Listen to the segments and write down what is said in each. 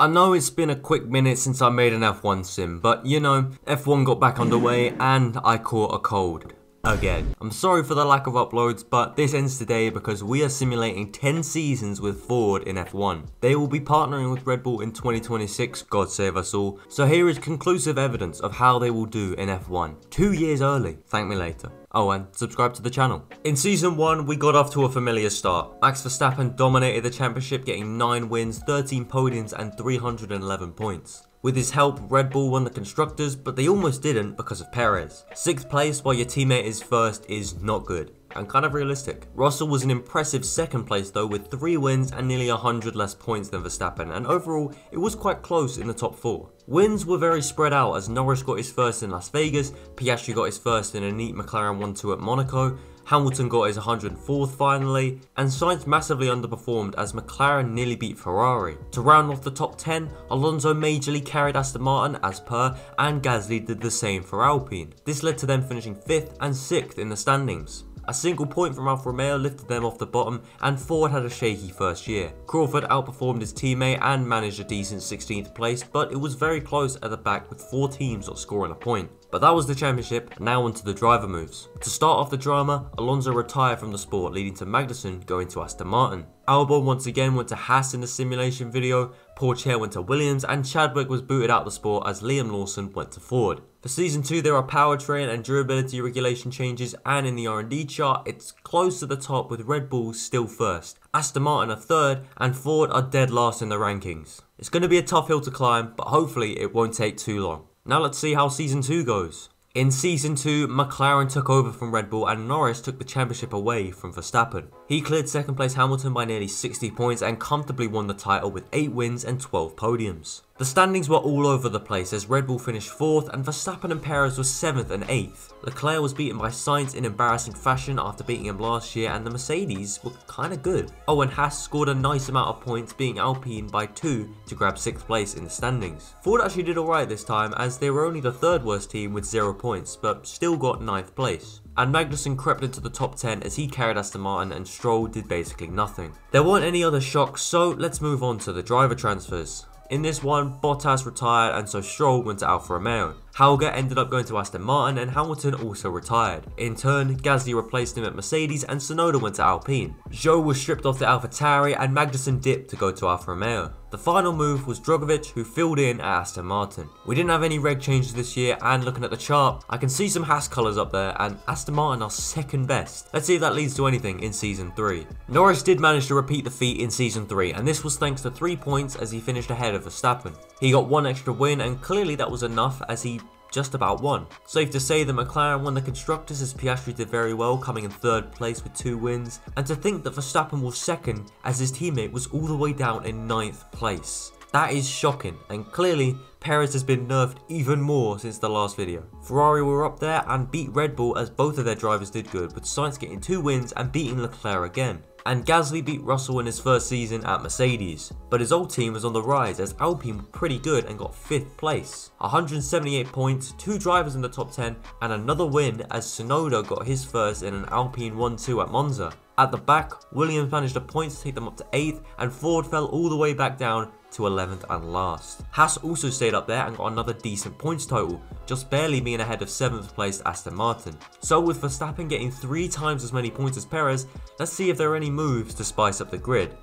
I know it's been a quick minute since I made an F1 sim, but you know, F1 got back underway and I caught a cold. Again. I'm sorry for the lack of uploads, but this ends today because we are simulating 10 seasons with Ford in F1. They will be partnering with Red Bull in 2026, God save us all, so here is conclusive evidence of how they will do in F1. 2 years early, thank me later. Oh, and subscribe to the channel. In Season 1, we got off to a familiar start. Max Verstappen dominated the championship, getting 9 wins, 13 podiums and 311 points. With his help, Red Bull won the Constructors, but they almost didn't because of Perez. 6th place while your teammate is first is not good, and kind of realistic. Russell was an impressive 2nd place though, with 3 wins and nearly 100 less points than Verstappen, and overall it was quite close in the top 4. Wins were very spread out as Norris got his first in Las Vegas, Piastri got his first in a neat McLaren 1-2 at Monaco, Hamilton got his 104th finally, and Sainz massively underperformed as McLaren nearly beat Ferrari. To round off the top 10, Alonso majorly carried Aston Martin as per, and Gasly did the same for Alpine. This led to them finishing 5th and 6th in the standings. A single point from Alfa Romeo lifted them off the bottom, and Ford had a shaky first year. Crawford outperformed his teammate and managed a decent 16th place, but it was very close at the back with 4 teams not scoring a point. But that was the championship, now onto the driver moves. To start off the drama, Alonso retired from the sport, leading to Magnussen going to Aston Martin. Albon once again went to Haas in the simulation video, Pourchaire went to Williams, and Chadwick was booted out the sport as Liam Lawson went to Ford. For Season 2 there are powertrain and durability regulation changes, and in the R&D chart it's close to the top with Red Bull still first, Aston Martin are 3rd, and Ford are dead last in the rankings. It's going to be a tough hill to climb, but hopefully it won't take too long. Now let's see how Season 2 goes. In Season 2, McLaren took over from Red Bull and Norris took the championship away from Verstappen. He cleared 2nd place Hamilton by nearly 60 points and comfortably won the title with 8 wins and 12 podiums. The standings were all over the place as Red Bull finished 4th and Verstappen and Perez were 7th and 8th. Leclerc was beaten by Sainz in embarrassing fashion after beating him last year, and the Mercedes were kinda good. Oh, and Haas scored a nice amount of points, beating Alpine by 2 to grab 6th place in the standings. Ford actually did alright this time as they were only the 3rd worst team with 0 points, but still got 9th place. And Magnussen crept into the top 10 as he carried Aston Martin and Stroll did basically nothing. There weren't any other shocks, so let's move on to the driver transfers. In this one, Bottas retired and so Stroll went to Alfa Romeo. Hauger ended up going to Aston Martin and Hamilton also retired. In turn, Gasly replaced him at Mercedes and Tsunoda went to Alpine. Zhou was stripped off the AlphaTauri and Magnussen dipped to go to Alfa Romeo. The final move was Drogovic, who filled in at Aston Martin. We didn't have any reg changes this year, and looking at the chart, I can see some Haas colours up there and Aston Martin are 2nd best. Let's see if that leads to anything in Season 3. Norris did manage to repeat the feat in Season 3, and this was thanks to 3 points as he finished ahead of Verstappen. He got 1 extra win and clearly that was enough as he just about won. Safe to say that McLaren won the Constructors as Piastri did very well, coming in 3rd place with 2 wins, and to think that Verstappen was 2nd as his teammate was all the way down in 9th place. That is shocking, and clearly Perez has been nerfed even more since the last video. Ferrari were up there and beat Red Bull as both of their drivers did good, with Sainz getting 2 wins and beating Leclerc again. And Gasly beat Russell in his first season at Mercedes, but his old team was on the rise as Alpine were pretty good and got 5th place. 178 points, 2 drivers in the top 10 and another win as Tsunoda got his first in an Alpine 1-2 at Monza. At the back, Williams managed a point to take them up to 8th and Ford fell all the way back down to 11th and last. Haas also stayed up there and got another decent points total, just barely being ahead of 7th place Aston Martin. So with Verstappen getting 3 times as many points as Perez, let's see if there are any moves to spice up the grid.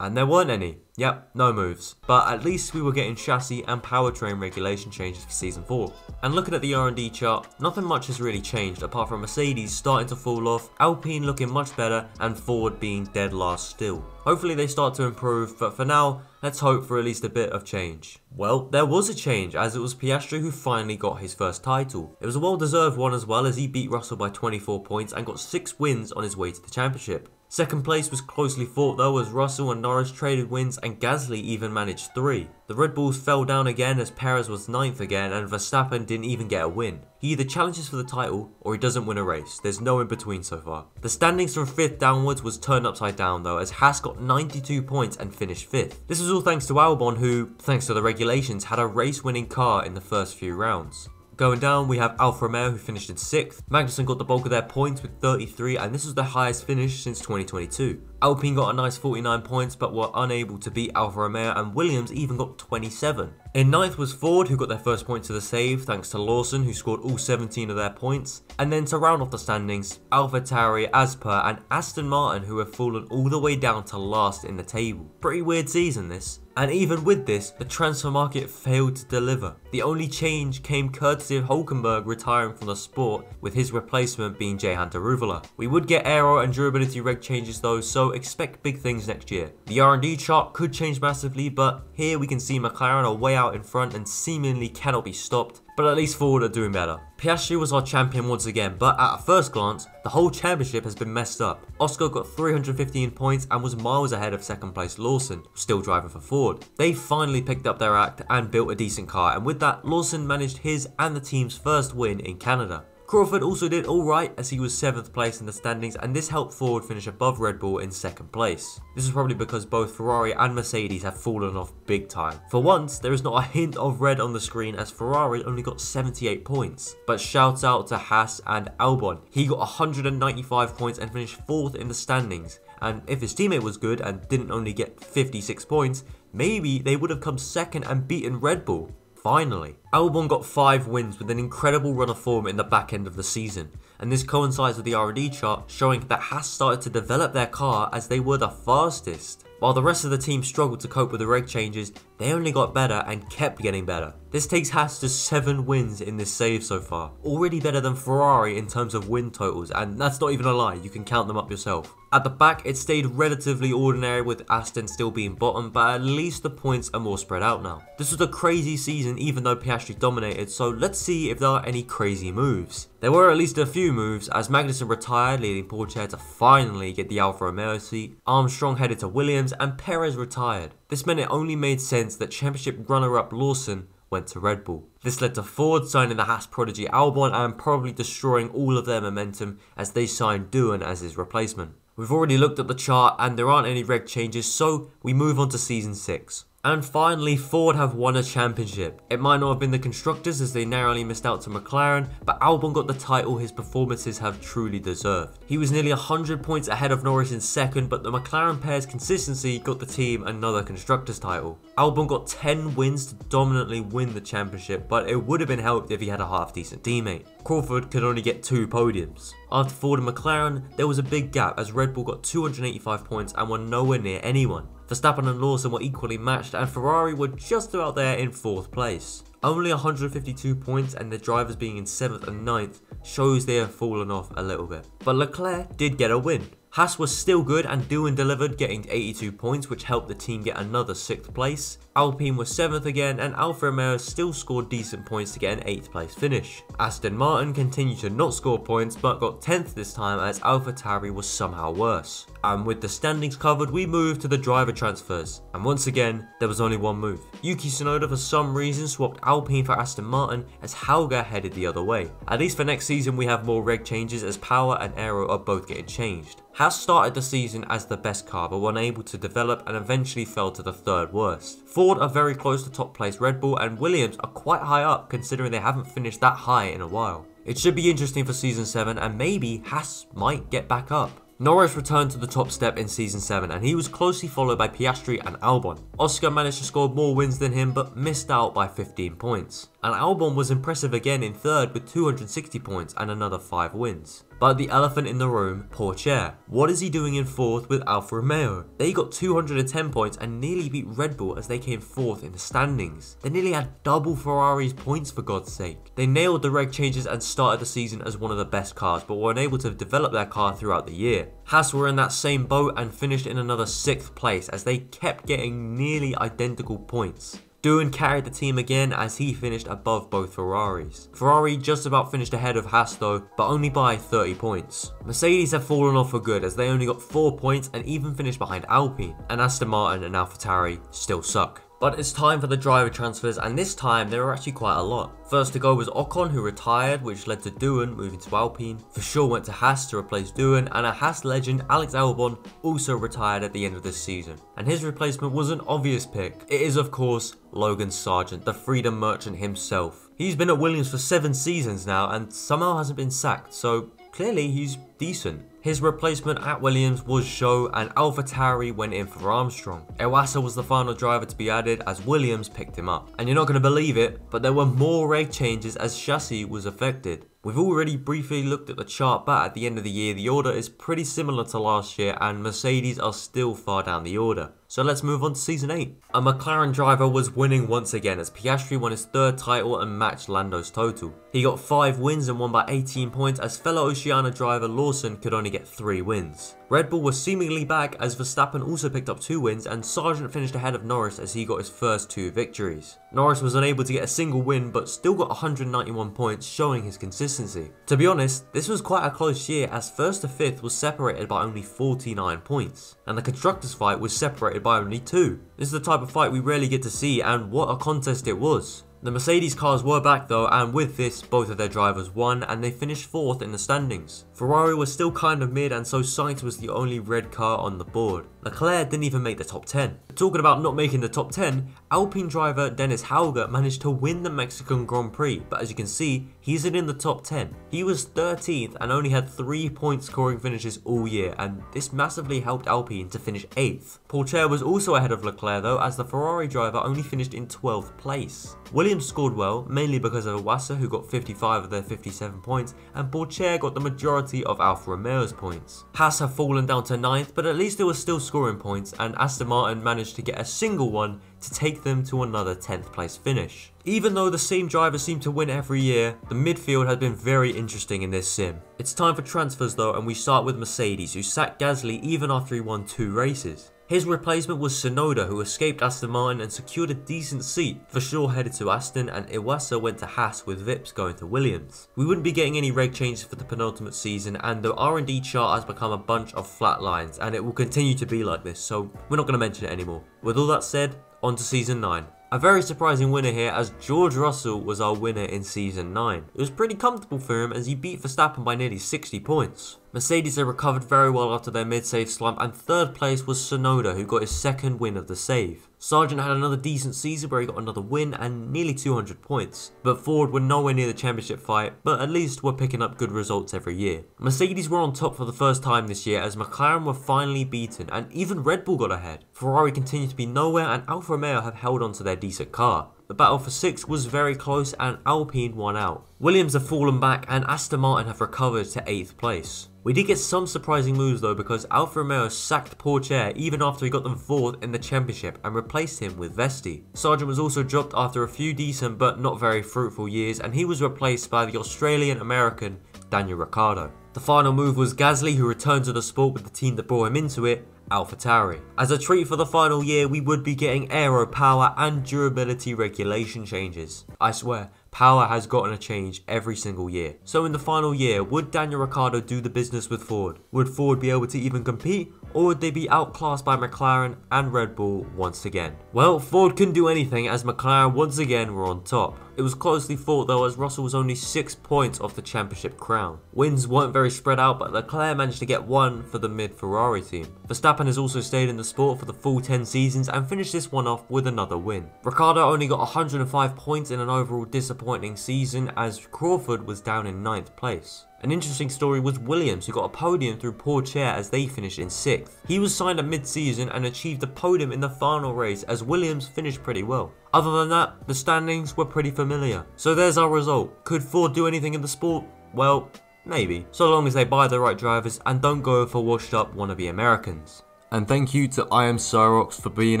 And there weren't any. Yep, no moves. But at least we were getting chassis and powertrain regulation changes for Season 4. And looking at the R&D chart, nothing much has really changed apart from Mercedes starting to fall off, Alpine looking much better, and Ford being dead last still. Hopefully they start to improve, but for now, let's hope for at least a bit of change. Well, there was a change as it was Piastri who finally got his first title. It was a well-deserved one as well as he beat Russell by 24 points and got 6 wins on his way to the championship. 2nd place was closely fought though as Russell and Norris traded wins and Gasly even managed 3. The Red Bulls fell down again as Perez was 9th again and Verstappen didn't even get a win. He either challenges for the title or he doesn't win a race, there's no in between so far. The standings from 5th downwards was turned upside down though as Haas got 92 points and finished 5th. This was all thanks to Albon who, thanks to the regulations, had a race winning car in the first few rounds. Going down, we have Alfa Romeo, who finished in 6th. Magnussen got the bulk of their points with 33, and this was their highest finish since 2022. Alpine got a nice 49 points, but were unable to beat Alfa Romeo, and Williams even got 27. In 9th was Ford, who got their first points of the save, thanks to Lawson, who scored all 17 of their points. And then to round off the standings, AlphaTauri, Asper, and Aston Martin, who have fallen all the way down to last in the table. Pretty weird season this. And even with this, the transfer market failed to deliver. The only change came courtesy of Hulkenberg retiring from the sport, with his replacement being Jehan Daruvala. We would get aero and durability reg changes though, so expect big things next year. The R&D chart could change massively, but here we can see McLaren are way out in front and seemingly cannot be stopped. But at least Ford are doing better. Piastri was our champion once again, but at a first glance, the whole championship has been messed up. Oscar got 315 points and was miles ahead of second place Lawson, still driving for Ford. They finally picked up their act and built a decent car, and with that, Lawson managed his and the team's first win in Canada. Crawford also did alright as he was 7th place in the standings, and this helped Ford finish above Red Bull in 2nd place. This is probably because both Ferrari and Mercedes have fallen off big time. For once, there is not a hint of red on the screen as Ferrari only got 78 points. But shouts out to Haas and Albon. He got 195 points and finished 4th in the standings. And if his teammate was good and didn't only get 56 points, maybe they would have come 2nd and beaten Red Bull. Finally, Albon got 5 wins with an incredible run of form in the back end of the season, and this coincides with the R&D chart showing that Haas started to develop their car as they were the fastest. While the rest of the team struggled to cope with the reg changes, they only got better and kept getting better. This takes Haas to 7 wins in this save so far, already better than Ferrari in terms of win totals, and that's not even a lie, you can count them up yourself. At the back, it stayed relatively ordinary with Aston still being bottom, but at least the points are more spread out now. This was a crazy season even though Piastri dominated, so let's see if there are any crazy moves. There were at least a few moves as Magnussen retired, leading Pourchaire to finally get the Alfa Romeo seat, Armstrong headed to Williams, and Perez retired. This meant it only made sense that championship runner-up Lawson went to Red Bull. This led to Ford signing the Haas prodigy Albon and probably destroying all of their momentum as they signed Doohan as his replacement. We've already looked at the chart and there aren't any reg changes, so we move on to season 6. And finally, Ford have won a championship. It might not have been the constructors as they narrowly missed out to McLaren, but Albon got the title his performances have truly deserved. He was nearly 100 points ahead of Norris in 2nd, but the McLaren pair's consistency got the team another constructors title. Albon got 10 wins to dominantly win the championship, but it would have been helped if he had a half decent teammate. Crawford could only get 2 podiums. After Ford and McLaren, there was a big gap as Red Bull got 285 points and were nowhere near anyone. Verstappen and Lawson were equally matched and Ferrari were just about there in 4th place. Only 152 points and the drivers being in 7th and 9th shows they have fallen off a little bit. But Leclerc did get a win. Haas was still good and Doohan delivered, getting 82 points, which helped the team get another 6th place. Alpine was 7th again and Alfa Romeo still scored decent points to get an 8th place finish. Aston Martin continued to not score points but got 10th this time as AlphaTauri was somehow worse. And with the standings covered, we moved to the driver transfers. And once again, there was only one move. Yuki Tsunoda for some reason swapped Alpine for Aston Martin as Hauger headed the other way. At least for next season we have more reg changes as power and aero are both getting changed. Haas started the season as the best car but were unable to develop and eventually fell to the 3rd worst. Ford are very close to top place Red Bull and Williams are quite high up considering they haven't finished that high in a while. It should be interesting for season 7 and maybe Haas might get back up. Norris returned to the top step in season 7 and he was closely followed by Piastri and Albon. Oscar managed to score more wins than him but missed out by 15 points. And Albon was impressive again in 3rd with 260 points and another 5 wins. But the elephant in the room, Pourchaire. What is he doing in 4th with Alfa Romeo? They got 210 points and nearly beat Red Bull as they came 4th in the standings. They nearly had double Ferrari's points for God's sake. They nailed the reg changes and started the season as one of the best cars but were unable to develop their car throughout the year. Haas were in that same boat and finished in another 6th place as they kept getting nearly identical points. Doohan carried the team again as he finished above both Ferraris. Ferrari just about finished ahead of Haas though, but only by 30 points. Mercedes have fallen off for good as they only got 4 points and even finished behind Alpine, and Aston Martin and AlphaTauri still suck. But it's time for the driver transfers, and this time there were actually quite a lot. First to go was Ocon, who retired, which led to Doohan moving to Alpine. For sure went to Haas to replace Doohan, and a Haas legend, Alex Albon, also retired at the end of this season. And his replacement was an obvious pick. It is of course Logan Sargent, the freedom merchant himself. He's been at Williams for 7 seasons now and somehow hasn't been sacked, so clearly he's decent. His replacement at Williams was Zhou, and AlphaTauri went in for Armstrong. Iwasa was the final driver to be added as Williams picked him up. And you're not going to believe it, but there were more reg changes as chassis was affected. We've already briefly looked at the chart, but at the end of the year the order is pretty similar to last year and Mercedes are still far down the order. So let's move on to season 8. A McLaren driver was winning once again as Piastri won his 3rd title and matched Lando's total. He got 5 wins and won by 18 points as fellow Oceania driver Lawson could only get 3 wins. Red Bull was seemingly back as Verstappen also picked up 2 wins and Sargent finished ahead of Norris as he got his first 2 victories. Norris was unable to get a single win but still got 191 points, showing his consistency. To be honest, this was quite a close year as 1st to 5th was separated by only 49 points and the constructors fight was separated by only 2. This is the type of fight we rarely get to see, and what a contest it was. The Mercedes cars were back though, and with this both of their drivers won and they finished 4th in the standings. Ferrari was still kind of mid and so Sainz was the only red car on the board. Leclerc didn't even make the top 10. Talking about not making the top 10, Alpine driver Dennis Hauger managed to win the Mexican Grand Prix, but as you can see, he isn't in the top 10. He was 13th and only had 3 point scoring finishes all year, and this massively helped Alpine to finish 8th. Pourchaire was also ahead of Leclerc though, as the Ferrari driver only finished in 12th place. Williams scored well, mainly because of Iwasa, who got 55 of their 57 points, and Pourchaire got the majority of Alfa Romeo's points. Haas have fallen down to 9th, but at least they were still scoring points, and Aston Martin managed to get a single one to take them to another 10th place finish. Even though the same drivers seem to win every year, the midfield has been very interesting in this sim. It's time for transfers though, and we start with Mercedes, who sacked Gasly even after he won 2 races. His replacement was Tsunoda, who escaped Aston Martin and secured a decent seat. For sure headed to Aston, and Iwasa went to Haas with Vips going to Williams. We wouldn't be getting any reg changes for the penultimate season, and the R&D chart has become a bunch of flat lines, and it will continue to be like this, so we're not going to mention it anymore. With all that said, on to season 9. A very surprising winner here, as George Russell was our winner in season 9. It was pretty comfortable for him as he beat Verstappen by nearly 60 points. Mercedes have recovered very well after their mid-save slump, and 3rd place was Tsunoda, who got his 2nd win of the save. Sargent had another decent season where he got another win and nearly 200 points, but Ford were nowhere near the championship fight, but at least were picking up good results every year. Mercedes were on top for the first time this year as McLaren were finally beaten, and even Red Bull got ahead. Ferrari continued to be nowhere, and Alfa Romeo have held on to their decent car. The battle for 6th was very close and Alpine won out. Williams have fallen back and Aston Martin have recovered to 8th place. We did get some surprising moves though, because Alfa Romeo sacked Pourchaire even after he got them 4th in the championship and replaced him with Vesti. Sargent was also dropped after a few decent but not very fruitful years, and he was replaced by the Australian-American Daniel Ricciardo. The final move was Gasly, who returned to the sport with the team that brought him into it, AlphaTauri. As a treat for the final year, we would be getting aero power and durability regulation changes. I swear, power has gotten a change every single year. So in the final year, would Daniel Ricciardo do the business with Ford? Would Ford be able to even compete? Or would they be outclassed by McLaren and Red Bull once again? Well, Ford couldn't do anything as McLaren once again were on top. It was closely fought though, as Russell was only 6 points off the championship crown. Wins weren't very spread out, but Leclerc managed to get 1 for the mid-Ferrari team. Verstappen has also stayed in the sport for the full 10 seasons and finished this one off with another win. Ricciardo only got 105 points in an overall disappointing season, as Crawford was down in 9th place. An interesting story was Williams, who got a podium through Pourchaire as they finished in 6th. He was signed at mid-season and achieved a podium in the final race as Williams finished pretty well. Other than that, the standings were pretty familiar. So there's our result. Could Ford do anything in the sport? Well, maybe. So long as they buy the right drivers and don't go for washed up wannabe Americans. And thank you to I Am Cyrox for being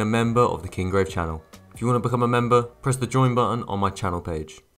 a member of the Kinggrave channel. If you want to become a member, press the join button on my channel page.